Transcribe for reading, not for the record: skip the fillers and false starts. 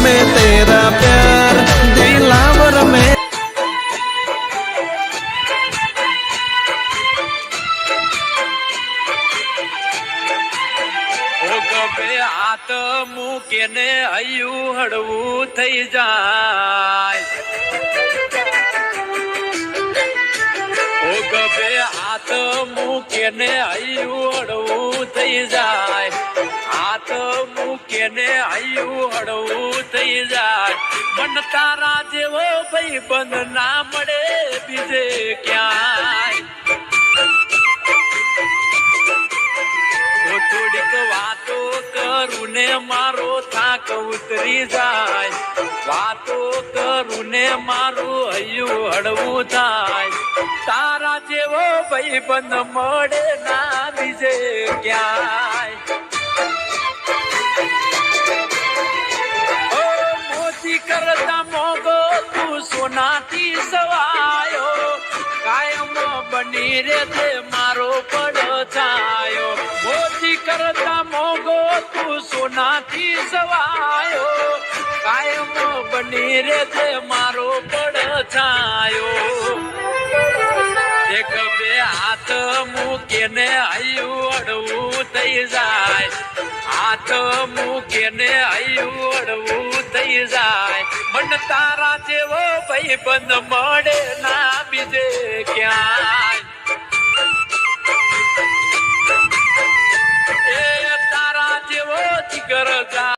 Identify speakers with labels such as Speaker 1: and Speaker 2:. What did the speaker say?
Speaker 1: में तेरा प्यार दिलावर में
Speaker 2: हाथ मूके ने हयू हड़वू थई जाय ओ गबे हाथ मूके ने हयू हड़वू थई जाय हाथ मूके ने हयू हड़वू थई जाय मन तारा जेवो भाई बंद ना मळे बीजे क्याय થોડીક વાતો કરું ને મારો થાક ઉતરી જાય વાતો કરું ને મારું હૈયું હળવું થાય તારા જેવો ભાઈબંધ મળે ના બીજે ક્યાંય ઓ મોતી કરતા મોગો તું સોનાથી સવાયો કાયમ બની રે તે મારો પડછાયો મોતી કરતા મોગો તું સોનાથી સવાયો કાયમ બની રે તે મારો પડછાયો એક બે હાથ મૂકે ને હૈયું અડવું થઈ જાય હાથ મૂકે ને હૈયું અડવું થઈ જાય મન તારા જેવો ભાઈબંધ મળે ના બીજે ક્યાંય એ તારા જેવો જીગર જા